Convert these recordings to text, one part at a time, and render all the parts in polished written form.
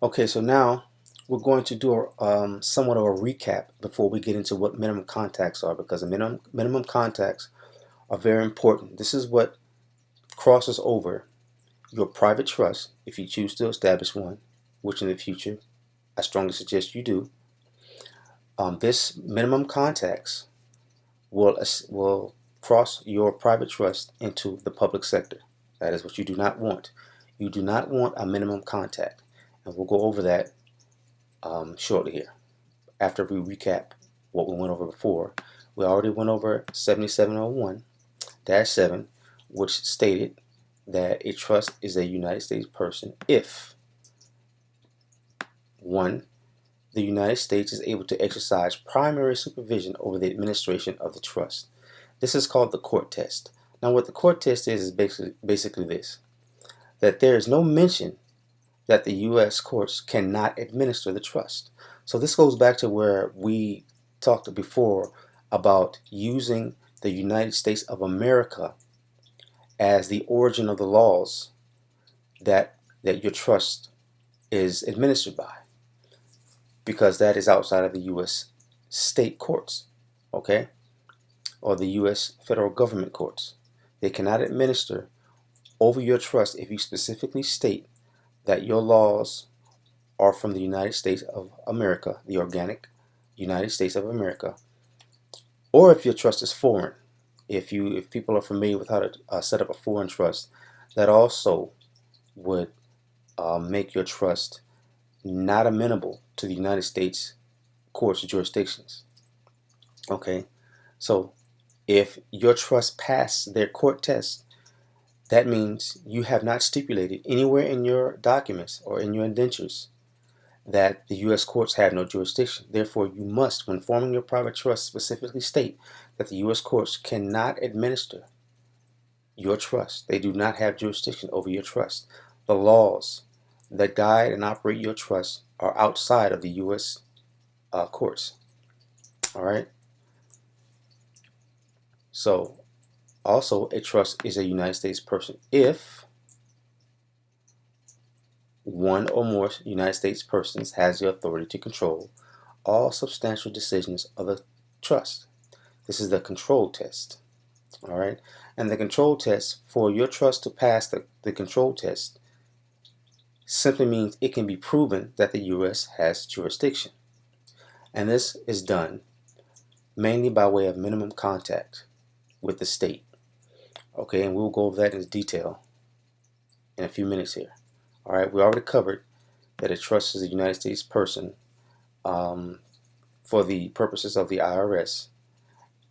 Okay, so now we're going to do somewhat of a recap before we get into what minimum contacts are, because the minimum contacts are very important. This is what crosses over your private trust if you choose to establish one, which in the future I strongly suggest you do. This minimum contacts will cross your private trust into the public sector. That is what you do not want. You do not want a minimum contact, and we'll go over that shortly here. After we recap what we went over before, we already went over 7701-7, which stated that a trust is a United States person if 1. The United States is able to exercise primary supervision over the administration of the trust. This is called the court test. Now, what the court test is basically this: that there is no mention that the U.S. courts cannot administer the trust. So this goes back to where we talked before about using the United States of America as the origin of the laws that your trust is administered by, because that is outside of the U.S. state courts, okay, or the U.S. federal government courts. They cannot administer over your trust if you specifically state that your laws are from the United States of America, the organic United States of America, or if your trust is foreign. If people are familiar with how to set up a foreign trust, that also would make your trust not amenable to the United States courts jurisdictions. Okay, so if your trust passed their court test, that means you have not stipulated anywhere in your documents or in your indentures that the U.S. courts have no jurisdiction. Therefore, you must, when forming your private trust, specifically state that the U.S. courts cannot administer your trust. They do not have jurisdiction over your trust. The laws that guide and operate your trust are outside of the U.S. Courts. All right. So, also, a trust is a United States person if one or more United States persons has the authority to control all substantial decisions of the trust. This is the control test. All right. And the control test, for your trust to pass the control test, simply means it can be proven that the U.S. has jurisdiction. And this is done mainly by way of minimum contact with the state. Okay, and we'll go over that in detail in a few minutes here. All right, we already covered that a trust is a United States person for the purposes of the IRS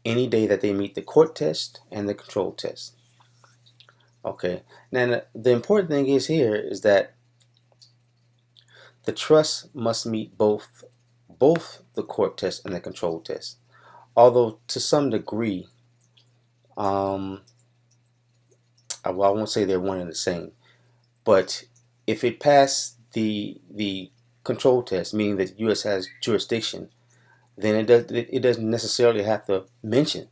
any day that they meet the court test and the control test. Okay, now the important thing is here is that the trust must meet both the court test and the control test. Although to some degree, well, I won't say they're one and the same, but if it passed the control test, meaning that the U.S. has jurisdiction, then it doesn't necessarily have to mention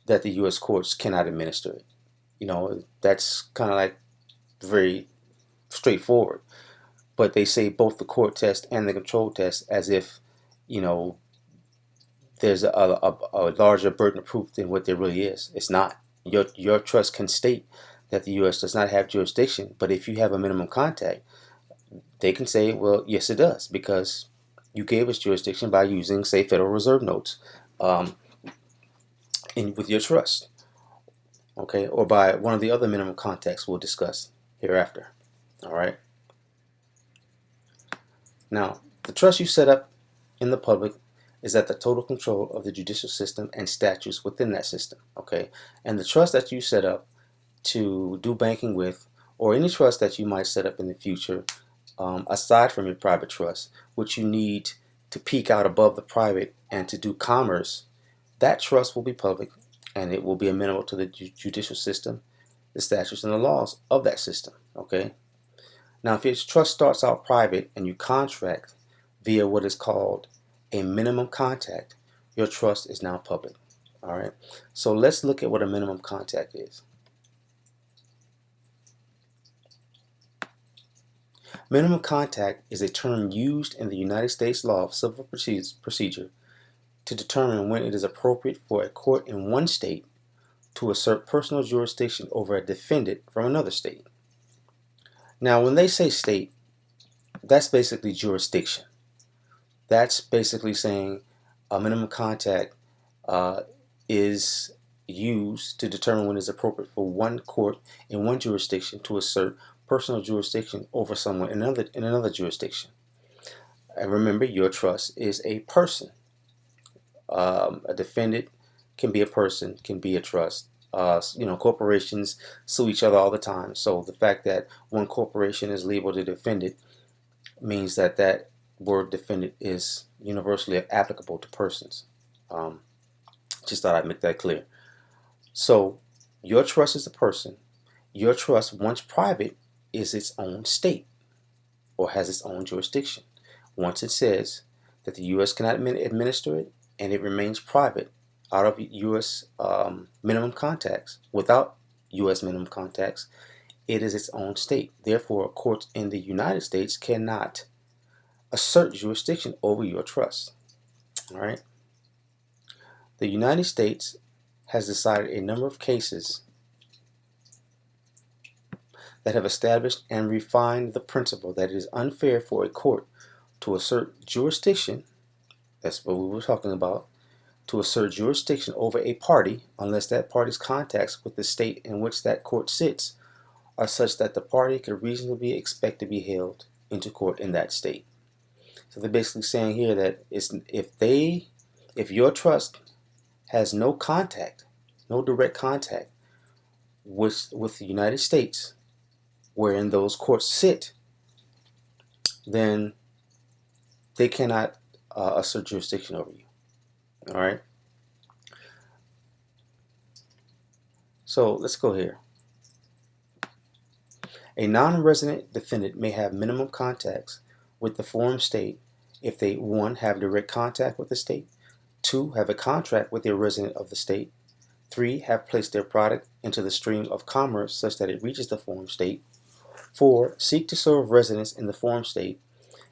that the U.S. courts cannot administer it. You know, that's kind of like very straightforward. But they say both the court test and the control test as if, you know, there's a larger burden of proof than what there really is. It's not. Your trust can state that the U.S. does not have jurisdiction, but if you have a minimum contact, they can say, well, yes, it does, because you gave us jurisdiction by using, say, Federal Reserve notes with your trust, okay, or by one of the other minimum contacts we'll discuss hereafter. All right. Now, the trust you set up in the public is at the total control of the judicial system and statutes within that system, okay? And the trust that you set up to do banking with, or any trust that you might set up in the future, aside from your private trust, which you need to peek out above the private and to do commerce, that trust will be public and it will be amenable to the judicial system, the statutes, and the laws of that system, okay? Now, if your trust starts out private and you contract via what is called a minimum contact, your trust is now public. All right. So let's look at what a minimum contact is. Minimum contact is a term used in the United States law of civil procedure to determine when it is appropriate for a court in one state to assert personal jurisdiction over a defendant from another state. Now, when they say state, that's basically jurisdiction. That's basically saying a minimum contact is used to determine when it's appropriate for one court in one jurisdiction to assert personal jurisdiction over someone in another jurisdiction. And remember, your trust is a person. A defendant can be a person, can be a trust. Corporations sue each other all the time. So the fact that one corporation is labeled a defendant means that that word defendant is universally applicable to persons. Just thought I'd make that clear. So your trust is a person. Your trust, once private, is its own state or has its own jurisdiction. Once it says that the U.S. cannot administer it and it remains private out of U.S. Minimum contacts, without U.S. minimum contacts, it is its own state. Therefore, courts in the United States cannot assert jurisdiction over your trust. All right. The United States has decided a number of cases that have established and refined the principle that it is unfair for a court to assert jurisdiction, that's what we were talking about, to assert jurisdiction over a party unless that party's contacts with the state in which that court sits are such that the party could reasonably expect to be held into court in that state. So they're basically saying here that if your trust has no contact, no direct contact with the United States, wherein those courts sit, then they cannot assert jurisdiction over you. All right. So let's go here. A non-resident defendant may have minimum contacts with the forum state if they, 1, have direct contact with the state, 2, have a contract with a resident of the state, 3, have placed their product into the stream of commerce such that it reaches the forum state, 4, seek to serve residents in the forum state,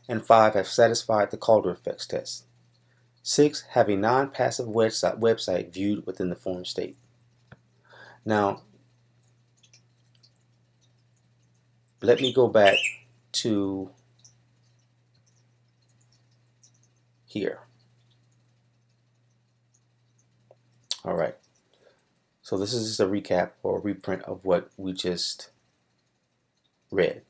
and 5, have satisfied the Calder effects test. 6, have a non-passive website viewed within the forum state. Now, let me go back to here. All right. So this is just a recap or a reprint of what we just read.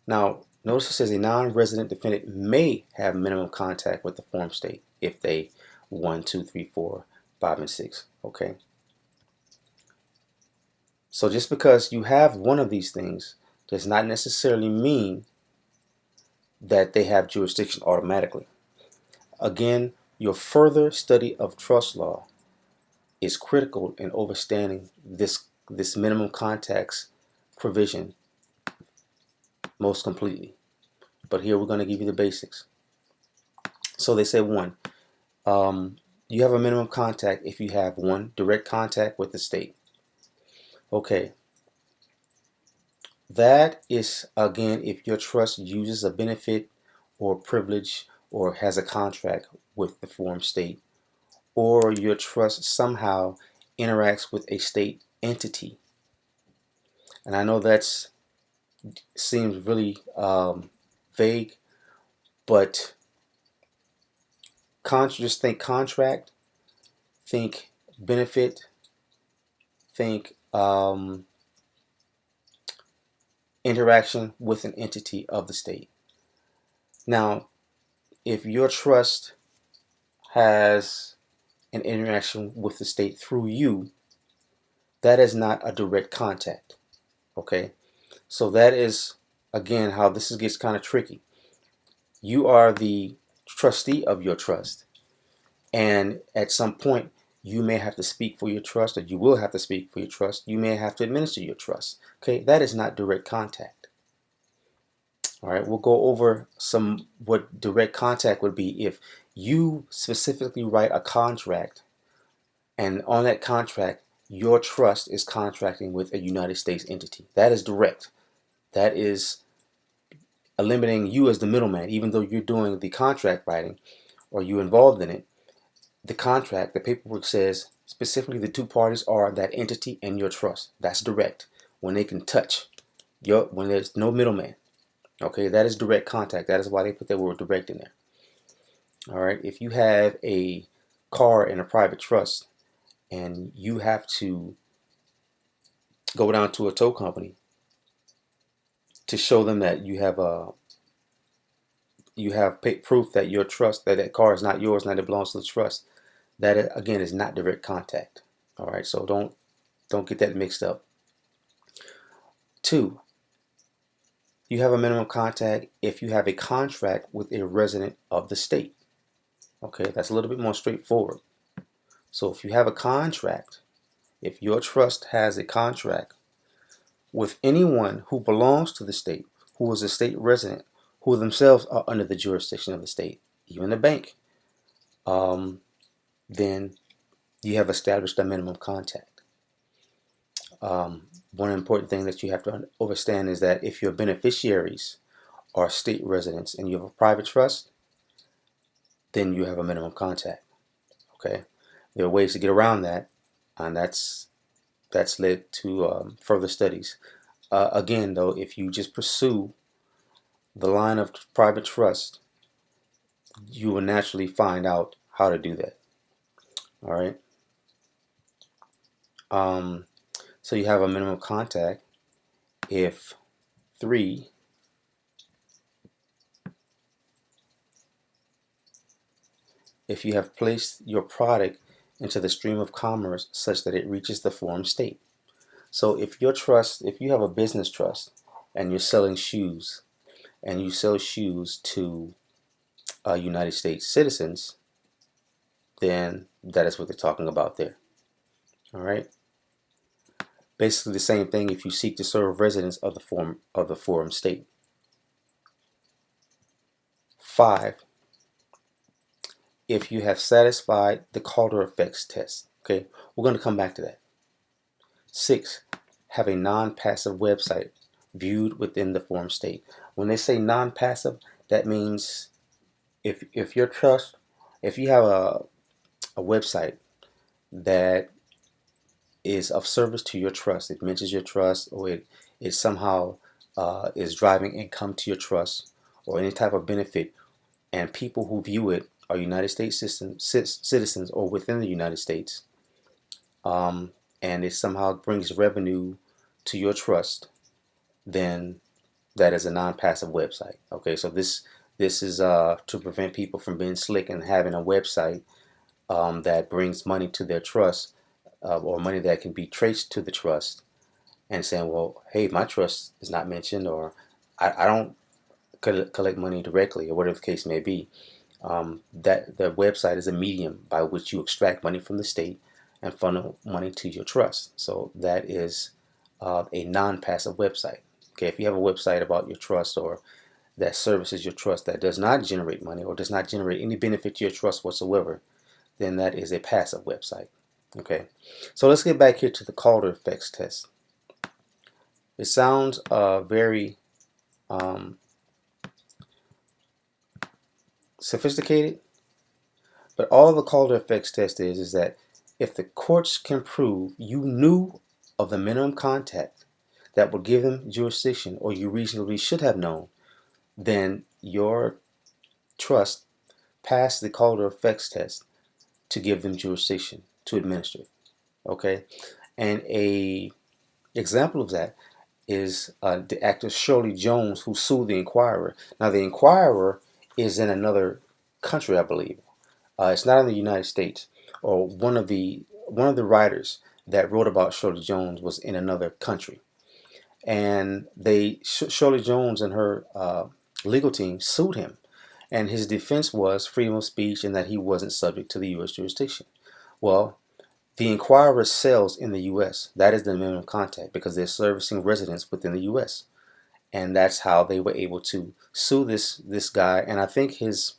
Now, notice it says a non-resident defendant may have minimum contact with the forum state if they 1, 2, 3, 4, 5, and 6. Okay. So just because you have one of these things does not necessarily mean that they have jurisdiction automatically. Again, your further study of trust law is critical in understanding this minimum contacts provision most completely. But here we're going to give you the basics. So they say 1, you have a minimum contact if you have 1, direct contact with the state. Okay. That is, again, if your trust uses a benefit or privilege or has a contract with the forum state, or your trust somehow interacts with a state entity. And I know that seems really vague, but just think contract, think benefit, think interaction with an entity of the state. Now, if your trust has an interaction with the state through you, that is not a direct contact. Okay, so that is, again, how this gets kind of tricky. You are the trustee of your trust, and at some point you may have to speak for your trust, or you will have to speak for your trust. You may have to administer your trust. Okay, that is not direct contact. All right, we'll go over what direct contact would be if you specifically write a contract, and on that contract your trust is contracting with a United States entity. That is direct. That is eliminating you as the middleman, even though you're doing the contract writing or you're involved in it. The contract, the paperwork says specifically the two parties are that entity and your trust. That's direct. When they can touch when there's no middleman. Okay, that is direct contact. That is why they put that word direct in there. All right, if you have a car in a private trust and you have to go down to a tow company to show them that you have proof that your trust that car is not yours, and that it belongs to the trust, that again is not direct contact. All right, so don't get that mixed up. 2, you have a minimum contact if you have a contract with a resident of the state. Okay, that's a little bit more straightforward. So if you have a contract, if your trust has a contract with anyone who belongs to the state, who is a state resident, who themselves are under the jurisdiction of the state, even the bank, then you have established a minimum contact. One important thing that you have to understand is that if your beneficiaries are state residents and you have a private trust, then you have a minimum contact. Okay, there are ways to get around that, and that's led to further studies. Again, though, if you just pursue the line of private trust, you will naturally find out how to do that. All right. So you have a minimum contact if 3, if you have placed your product into the stream of commerce such that it reaches the form state. So if you have a business trust and you're selling shoes, and you sell shoes to United States citizens, then that is what they're talking about there. All right. Basically the same thing if you seek to serve residents of the forum state. 5, if you have satisfied the Calder effects test. Okay, we're going to come back to that. 6, have a non-passive website viewed within the form state. When they say non-passive, that means if you have a website that is of service to your trust, it mentions your trust, or it somehow is driving income to your trust, or any type of benefit, and people who view it are United States citizens or within the United States, and it somehow brings revenue to your trust, then that is a non-passive website. Okay, so this is to prevent people from being slick and having a website that brings money to their trust, or money that can be traced to the trust, and saying, well, hey, my trust is not mentioned, or I don't collect money directly, or whatever the case may be. That the website is a medium by which you extract money from the state and funnel money to your trust. So that is a non-passive website. Okay, if you have a website about your trust or that services your trust that does not generate money or does not generate any benefit to your trust whatsoever, then that is a passive website. Okay, so let's get back here to the Calder effects test. It sounds very sophisticated, but all the Calder effects test is that if the courts can prove you knew of the minimum contact that would give them jurisdiction, or you reasonably should have known, then your trust passed the Calder effects test to give them jurisdiction to administer it. Okay, and a example of that is the actor Shirley Jones, who sued the Inquirer. Now the Inquirer is in another country, I believe. It's not in the United States. Or one of the writers that wrote about Shirley Jones was in another country, and Shirley Jones and her legal team sued him, and his defense was freedom of speech and that he wasn't subject to the U.S. jurisdiction. Well, the Inquirer sells in the U.S. That is the minimum contact because they're servicing residents within the U.S. And that's how they were able to sue this guy. And I think his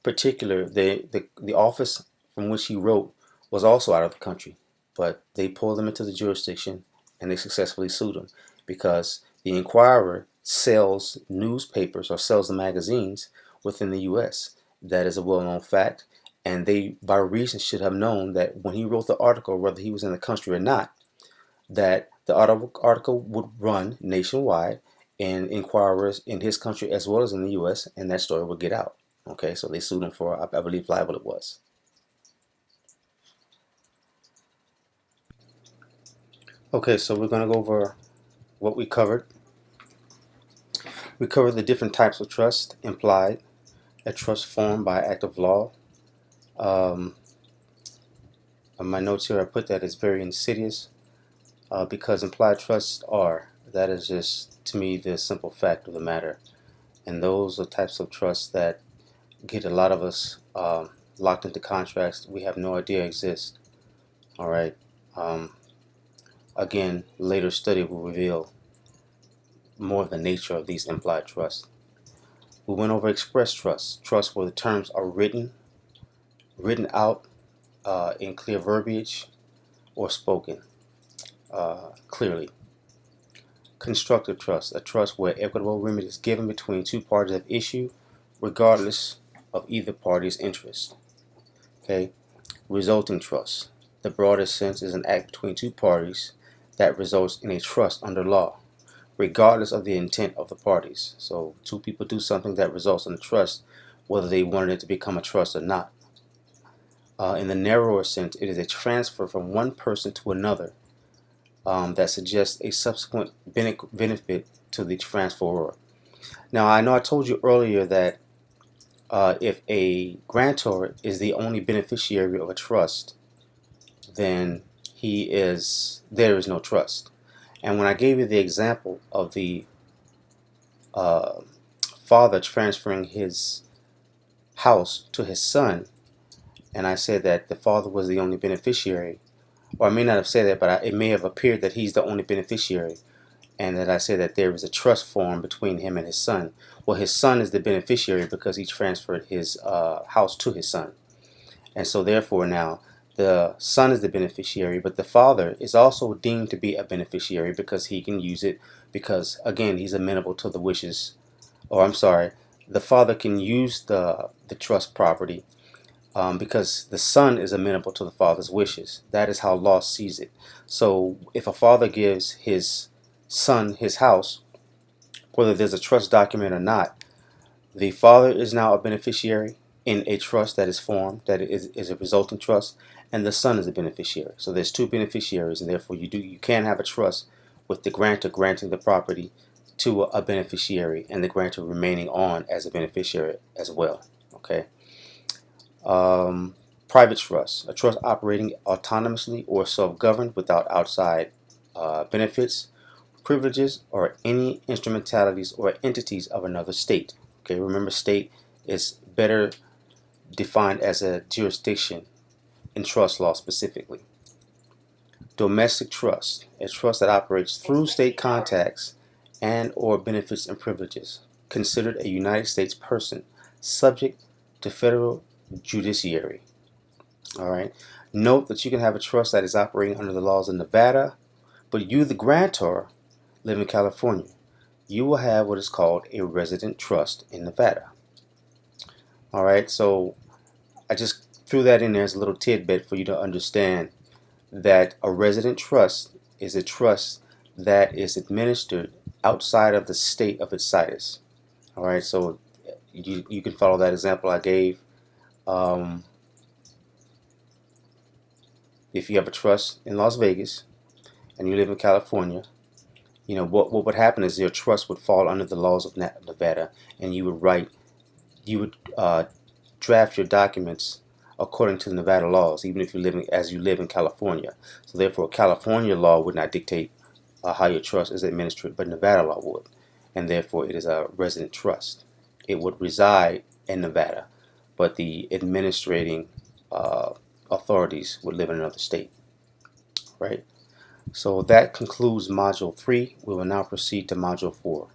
particular the office from which he wrote was also out of the country, but they pulled him into the jurisdiction and they successfully sued him. because the Inquirer sells newspapers or sells the magazines within the U.S. That is a well-known fact, and they, by reason, should have known that when he wrote the article, whether he was in the country or not, that the article would run nationwide and Inquirers in his country as well as in the U.S., and that story would get out. Okay, so they sued him for, I believe, libel it was. Okay, so we're going to go over what we covered. We covered the different types of trust: implied, a trust formed by act of law. On my notes here, I put that it's very insidious because implied trusts are. That is just, to me, the simple fact of the matter. And those are types of trusts that get a lot of us locked into contracts we have no idea exist. All right. Again, later study will reveal more of the nature of these implied trusts. We went over express trusts, trusts where the terms are written out in clear verbiage or spoken clearly. Constructive trust, a trust where equitable remedy is given between two parties of issue, regardless of either party's interest. Okay. Resulting trust, the broadest sense, is an act between two parties that results in a trust under law, regardless of the intent of the parties. So two people do something that results in a trust, whether they wanted it to become a trust or not. In the narrower sense, it is a transfer from one person to another that suggests a subsequent benefit to the transferor. Now, I know I told you earlier that if a grantor is the only beneficiary of a trust, then there is no trust. And when I gave you the example of the father transferring his house to his son, and I said that the father was the only beneficiary, or I may not have said that, but it may have appeared that he's the only beneficiary, and that I said that there is a trust formed between him and his son. Well, his son is the beneficiary because he transferred his house to his son. And so therefore now, the son is the beneficiary, but the father is also deemed to be a beneficiary because he can use it because, again, he's amenable to the wishes, or I'm sorry, the father can use the trust property because the son is amenable to the father's wishes. That is how law sees it. So if a father gives his son his house, whether there's a trust document or not, the father is now a beneficiary in a trust that is formed, that is a resulting trust, and the son is a beneficiary. So there's two beneficiaries, and therefore you can have a trust with the grantor granting the property to a beneficiary and the grantor remaining on as a beneficiary as well. Okay. Private trust, a trust operating autonomously or self-governed without outside benefits, privileges, or any instrumentalities or entities of another state. Okay, remember, state is better defined as a jurisdiction in trust law specifically. Domestic trust, a trust that operates through state contacts and or benefits and privileges, considered a United States person, subject to federal judiciary. All right. Note that you can have a trust that is operating under the laws of Nevada, but you, the grantor, live in California. You will have what is called a resident trust in Nevada. All right. So I just threw that in there as a little tidbit for you to understand that a resident trust is a trust that is administered outside of the state of its situs. All right. So you can follow that example I gave. If you have a trust in Las Vegas and you live in California, you know what would happen is your trust would fall under the laws of Nevada, and you would draft your documents according to the Nevada laws, even if you live in California. So therefore, California law would not dictate how your trust is administered, but Nevada law would, and therefore it is a resident trust. It would reside in Nevada, but the administrating authorities would live in another state. Right? So that concludes Module 3. We will now proceed to Module 4.